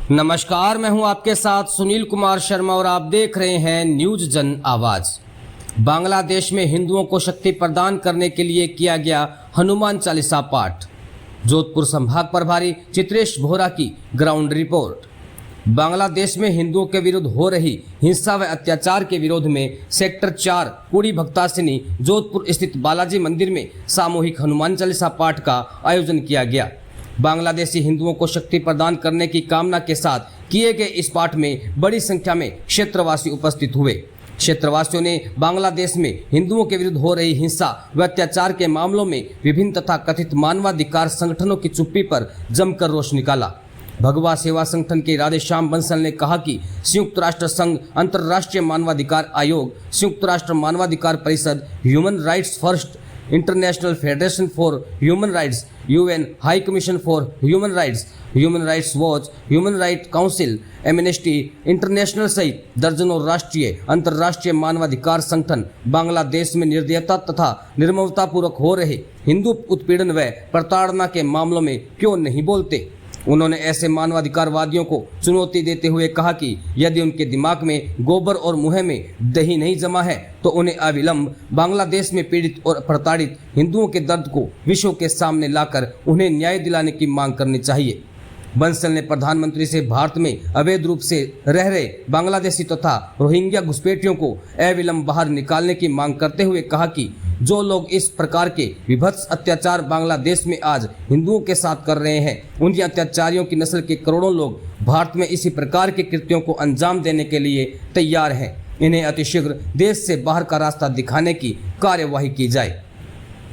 नमस्कार, मैं हूं आपके साथ सुनील कुमार शर्मा और आप देख रहे हैं न्यूज जन आवाज। बांग्लादेश में हिंदुओं को शक्ति प्रदान करने के लिए किया गया हनुमान चालीसा पाठ। जोधपुर संभाग प्रभारी चित्रेश बोहरा की ग्राउंड रिपोर्ट। बांग्लादेश में हिंदुओं के विरुद्ध हो रही हिंसा व अत्याचार के विरोध में सेक्टर 4 कुड़ी भक्तासिनी जोधपुर स्थित बालाजी मंदिर में सामूहिक हनुमान चालीसा पाठ का आयोजन किया गया। बांग्लादेशी हिंदुओं को शक्ति प्रदान करने की कामना के साथ किए गए इस पाठ में बड़ी संख्या में क्षेत्रवासी उपस्थित हुए। क्षेत्रवासियों ने बांग्लादेश में हिंदुओं के विरुद्ध हो रही हिंसा व अत्याचार के मामलों में विभिन्न तथा कथित मानवाधिकार संगठनों की चुप्पी पर जमकर रोष निकाला। भगवा सेवा संगठन के राधेश्याम बंसल ने कहा कि संयुक्त राष्ट्र संघ, अंतर्राष्ट्रीय मानवाधिकार आयोग, संयुक्त राष्ट्र मानवाधिकार परिषद, human rights first, international federation for human rights, UN high commission for human rights watch, human right council, amnesty international सहित दर्जनों राष्ट्रीय अंतर्राष्ट्रीय मानवाधिकार संगठन बांग्लादेश में निर्दयता तथा निर्ममतापूर्वक हो रहे हिंदू उत्पीड़न व प्रताड़ना के मामलों में क्यों नहीं बोलते। उन्होंने ऐसे मानवाधिकारवादियों को चुनौती देते हुए कहा कि यदि उनके दिमाग में गोबर और मुंह में दही नहीं जमा है तो उन्हें अविलंब बांग्लादेश में पीड़ित और प्रताड़ित हिंदुओं के दर्द को विश्व के सामने लाकर उन्हें न्याय दिलाने की मांग करनी चाहिए। बंसल ने प्रधानमंत्री से भारत में अवैध रूप से रह रहे बांग्लादेशी तथा रोहिंग्या घुसपैठियों को अविलंब बाहर निकालने की मांग करते हुए कहा कि जो लोग इस प्रकार के विभत्स अत्याचार बांग्लादेश में आज हिंदुओं के साथ कर रहे हैं, उनके अत्याचारियों की नस्ल के करोड़ों लोग भारत में इसी प्रकार के कृत्यों को अंजाम देने के लिए तैयार हैं। इन्हें अतिशीघ्र देश से बाहर का रास्ता दिखाने की कार्यवाही की जाए।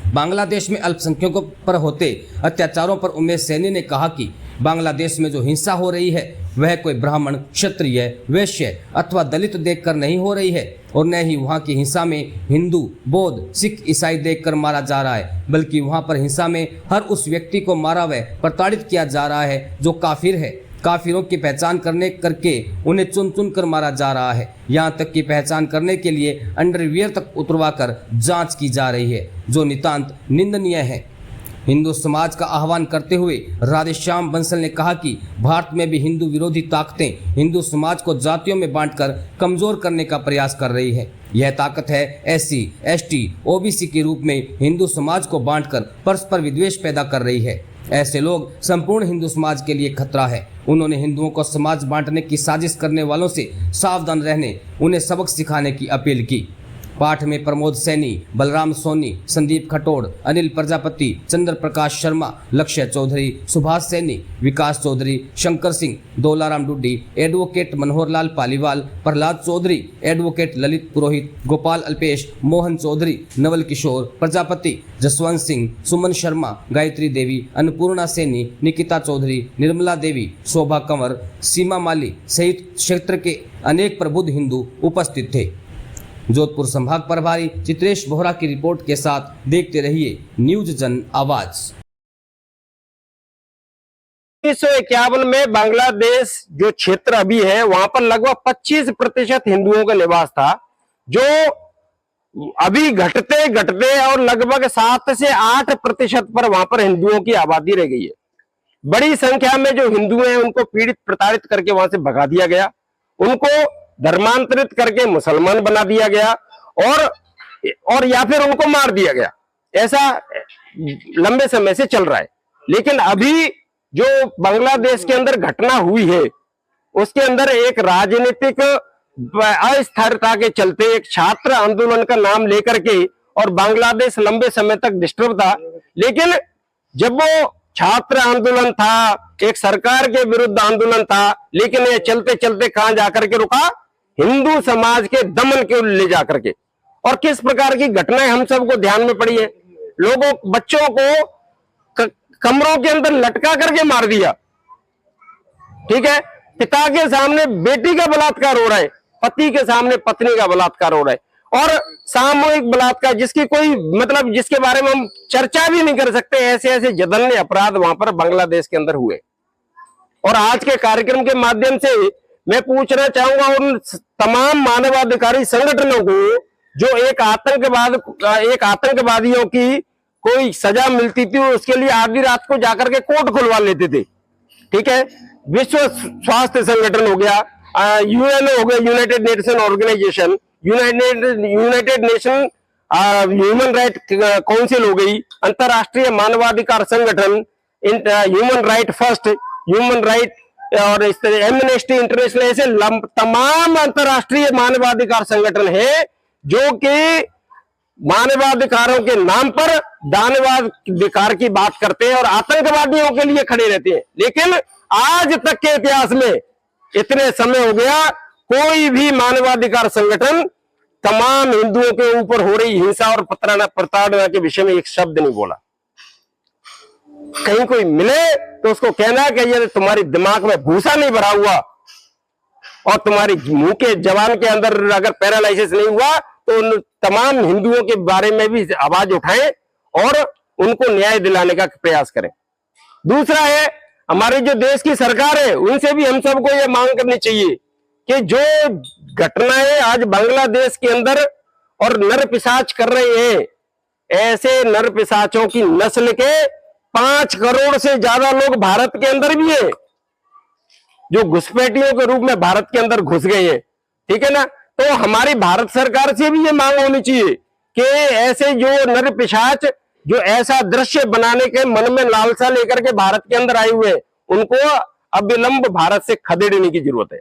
बांग्लादेश में अल्पसंख्यकों पर होते अत्याचारों पर उमेश सैनी ने कहा कि बांग्लादेश में जो हिंसा हो रही है वह कोई ब्राह्मण, क्षत्रिय, वैश्य अथवा दलित देखकर नहीं हो रही है और न ही वहाँ की हिंसा में हिंदू, बौद्ध, सिख, ईसाई देखकर मारा जा रहा है, बल्कि वहाँ पर हिंसा में हर उस व्यक्ति को मारा व प्रताड़ित किया जा रहा है जो काफिर है। काफिरों की पहचान करके उन्हें चुन चुन कर मारा जा रहा है। यहाँ तक कि पहचान करने के लिए अंडरवियर तक उतरवा कर जाँच की जा रही है, जो नितांत निंदनीय है। हिंदू समाज का आह्वान करते हुए राधेश्याम बंसल ने कहा कि भारत में भी हिंदू विरोधी ताकतें हिंदू समाज को जातियों में बांटकर कमजोर करने का प्रयास कर रही है। यह ताकत है एससी, एसटी, ओबीसी के रूप में हिंदू समाज को बांटकर परस्पर विद्वेष पैदा कर रही है। ऐसे लोग संपूर्ण हिंदू समाज के लिए खतरा है। उन्होंने हिंदुओं को समाज बांटने की साजिश करने वालों से सावधान रहने, उन्हें सबक सिखाने की अपील की। पाठ में प्रमोद सैनी, बलराम सोनी, संदीप खटोड़, अनिल प्रजापति, चंद्र प्रकाश शर्मा, लक्ष्य चौधरी, सुभाष सैनी, विकास चौधरी, शंकर सिंह, दोलाराम डुड्डी, एडवोकेट मनोहर लाल पालीवाल, प्रहलाद चौधरी, एडवोकेट ललित पुरोहित, गोपाल अल्पेश, मोहन चौधरी, नवल किशोर प्रजापति, जसवंत सिंह, सुमन शर्मा, गायत्री देवी, अन्नपूर्णा सैनी, निकिता चौधरी, निर्मला देवी, शोभा कंवर, सीमा माली सहित क्षेत्र के अनेक प्रबुद्ध हिंदू उपस्थित थे। जोधपुर संभाग प्रभारी चित्रेश बोहरा की रिपोर्ट के साथ देखते रहिए न्यूज जन आवाज। 1951 में बांग्लादेश जो क्षेत्र अभी है वहां पर लगभग 25% हिंदुओं का निवास था, जो अभी घटते घटते और लगभग 7 से 8% पर वहां पर हिंदुओं की आबादी रह गई है। बड़ी संख्या में जो हिंदू हैं उनको पीड़ित प्रताड़ित करके वहां से भगा दिया गया, उनको धर्मांतरित करके मुसलमान बना दिया गया और या फिर उनको मार दिया गया। ऐसा लंबे समय से चल रहा है। लेकिन अभी जो बांग्लादेश के अंदर घटना हुई है उसके अंदर एक राजनीतिक अस्थिरता के चलते एक छात्र आंदोलन का नाम लेकर के, और बांग्लादेश लंबे समय तक डिस्टर्ब था, लेकिन जब वो छात्र आंदोलन था, एक सरकार के विरुद्ध आंदोलन था, लेकिन ये चलते चलते कहां जाकर के रुका, हिंदू समाज के दमन के ले जाकर के। और किस प्रकार की घटनाएं हम सबको ध्यान में पड़ी है। लोगों, बच्चों को कमरों के अंदर लटका करके मार दिया, ठीक है। पिता के सामने बेटी का बलात्कार हो रहा है, पति के सामने पत्नी का बलात्कार हो रहा है, और सामूहिक बलात्कार जिसकी कोई मतलब जिसके बारे में हम चर्चा भी नहीं कर सकते। ऐसे ऐसे जघन्य अपराध वहां पर बांग्लादेश के अंदर हुए। और आज के कार्यक्रम के माध्यम से मैं पूछना चाहूंगा उन तमाम मानवाधिकारी संगठनों को, जो एक आतंकवादियों की कोई सजा मिलती थी उसके लिए आधी रात को जाकर के कोर्ट खुलवा लेते थे, ठीक है। विश्व स्वास्थ्य संगठन हो गया, यूएनओ हो गया, united nation organisation, united nation human right council हो गई, अंतरराष्ट्रीय मानवाधिकार संगठन, human right first, human right और इस तरह एमनेस्टी इंटरनेशनल, ऐसे तमाम अंतरराष्ट्रीय मानवाधिकार संगठन है जो कि मानवाधिकारों के नाम पर दानवाधिकार की बात करते हैं और आतंकवादियों के लिए खड़े रहते हैं। लेकिन आज तक के इतिहास में इतने समय हो गया, कोई भी मानवाधिकार संगठन तमाम हिंदुओं के ऊपर हो रही हिंसा और प्रताड़ना के विषय में एक शब्द नहीं बोला। कहीं कोई मिले तो उसको कहना कि ये तुम्हारी दिमाग में भूसा नहीं भरा हुआ और तुम्हारी मुंह के जवान के अंदर अगर पैरालाइसिस नहीं हुआ तो उन तमाम हिंदुओं के बारे में भी आवाज उठाएं और उनको न्याय दिलाने का प्रयास करें। दूसरा है, हमारे जो देश की सरकार है उनसे भी हम सबको ये मांग करनी चाहिए कि जो घटनाएं आज बांग्लादेश के अंदर और नर पिशाच कर रहे हैं, ऐसे नर पिशाचों की नस्ल के 5 करोड़ से ज्यादा लोग भारत के अंदर भी हैं, जो घुसपैठियों के रूप में भारत के अंदर घुस गए हैं। ठीक है ना? तो हमारी भारत सरकार से भी ये मांग होनी चाहिए कि ऐसे जो नर पिशाच जो ऐसा दृश्य बनाने के मन में लालसा लेकर के भारत के अंदर आए हुए हैं, उनको अविलंब भारत से खदेड़ने की जरूरत है।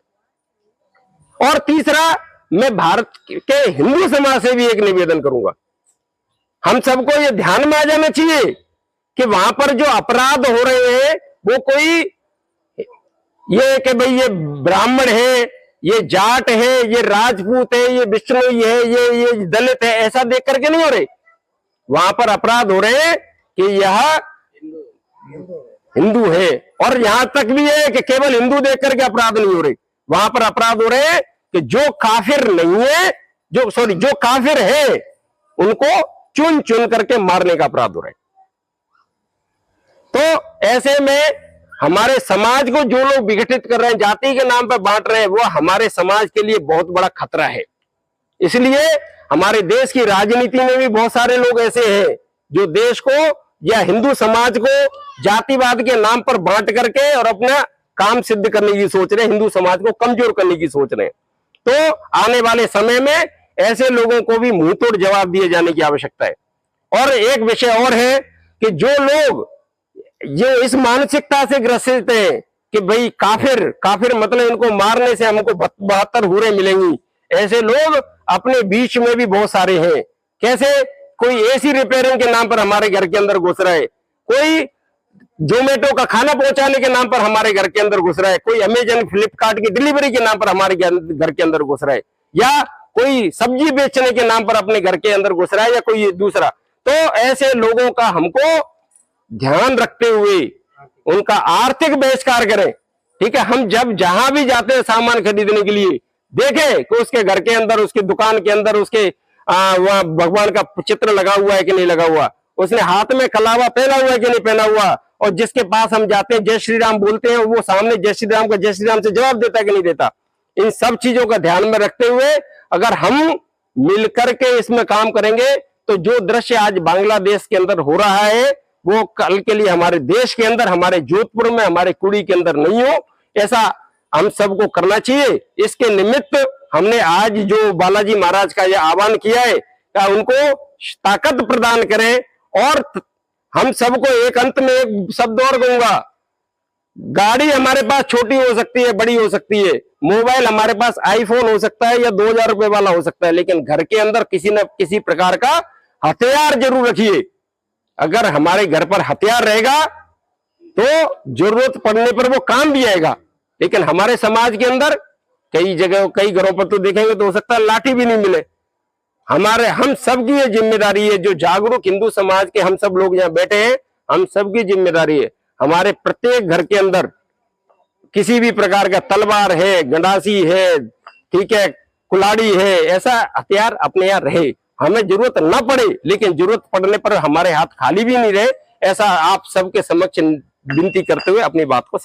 और तीसरा, मैं भारत के हिंदू समाज से भी एक निवेदन करूंगा, हम सबको ये ध्यान में आ जाना चाहिए कि वहां पर जो अपराध हो रहे हैं वो कोई ये कि भाई ये ब्राह्मण है, ये जाट है, ये राजपूत है, ये बिश्नोई है, ये दलित है, ऐसा देख करके नहीं हो रहे। वहां पर अपराध हो रहे हैं कि यह हिंदू है, और यहां तक भी है कि केवल हिंदू देख करके अपराध नहीं हो रहे, वहां पर अपराध हो रहे हैं कि जो काफिर नहीं है, जो काफिर है उनको चुन चुन करके मारने का अपराध हो रहा है। तो ऐसे में हमारे समाज को जो लोग विघटित कर रहे हैं, जाति के नाम पर बांट रहे हैं, वो हमारे समाज के लिए बहुत बड़ा खतरा है। इसलिए हमारे देश की राजनीति में भी बहुत सारे लोग ऐसे हैं जो देश को या हिंदू समाज को जातिवाद के नाम पर बांट करके और अपना काम सिद्ध करने की सोच रहे हैं, हिंदू समाज को कमजोर करने की सोच रहे हैं। तो आने वाले समय में ऐसे लोगों को भी मुंह तोड़ जवाब दिए जाने की आवश्यकता है। और एक विषय और है कि जो लोग जो इस मानसिकता से ग्रसित हैं कि भाई काफिर मतलब इनको मारने से हमको 72 हुरें मिलेंगी, ऐसे लोग अपने बीच में भी बहुत सारे हैं। कैसे? कोई एसी रिपेयरिंग के नाम पर हमारे घर के अंदर घुस रहा है, कोई जोमेटो का खाना पहुंचाने के नाम पर हमारे घर के अंदर घुस रहा है, कोई अमेजन फ्लिपकार्ट की डिलीवरी के नाम पर हमारे घर के अंदर घुस रहा है, या कोई सब्जी बेचने के नाम पर अपने घर के अंदर घुस रहा है, या कोई दूसरा। तो ऐसे लोगों का हमको ध्यान रखते हुए उनका आर्थिक बहिष्कार करें। ठीक है? हम जब जहां भी जाते हैं सामान खरीदने के लिए, देखें कि उसके घर के अंदर, उसकी दुकान के अंदर उसके वहां भगवान का चित्र लगा हुआ है कि नहीं लगा हुआ, उसने हाथ में कलावा पहना हुआ है कि नहीं पहना हुआ, और जिसके पास हम जाते हैं जय श्री राम बोलते हैं, वो सामने जय श्री राम का जय श्री राम से जवाब देता है कि नहीं देता। इन सब चीजों का ध्यान में रखते हुए अगर हम मिलकर के इसमें काम करेंगे तो जो दृश्य आज बांग्लादेश के अंदर हो रहा है वो कल के लिए हमारे देश के अंदर, हमारे जोधपुर में, हमारे कुड़ी के अंदर नहीं हो, ऐसा हम सबको करना चाहिए। इसके निमित्त हमने आज जो बालाजी महाराज का यह आह्वान किया है कि उनको ताकत प्रदान करें। और हम सबको एक अंत में एक शब्द और कहूंगा, गाड़ी हमारे पास छोटी हो सकती है, बड़ी हो सकती है, मोबाइल हमारे पास आईफोन हो सकता है या 2000 रुपए वाला हो सकता है, लेकिन घर के अंदर किसी न किसी प्रकार का हथियार जरूर रखिए। अगर हमारे घर पर हथियार रहेगा तो जरूरत पड़ने पर वो काम भी आएगा। लेकिन हमारे समाज के अंदर कई जगह, कई घरों पर तो देखेंगे तो हो सकता है लाठी भी नहीं मिले। हम सबकी ये जिम्मेदारी है, जो जागरूक हिंदू समाज के हम सब लोग यहाँ बैठे हैं, हम सबकी जिम्मेदारी है, हमारे प्रत्येक घर के अंदर किसी भी प्रकार का तलवार है, गंडासी है, ठीक है, कुल्हाड़ी है, ऐसा हथियार अपने यहाँ रहे। हमें जरूरत ना पड़े, लेकिन जरूरत पड़ने पर हमारे हाथ खाली भी नहीं रहे, ऐसा आप सबके समक्ष विनती करते हुए अपनी बात को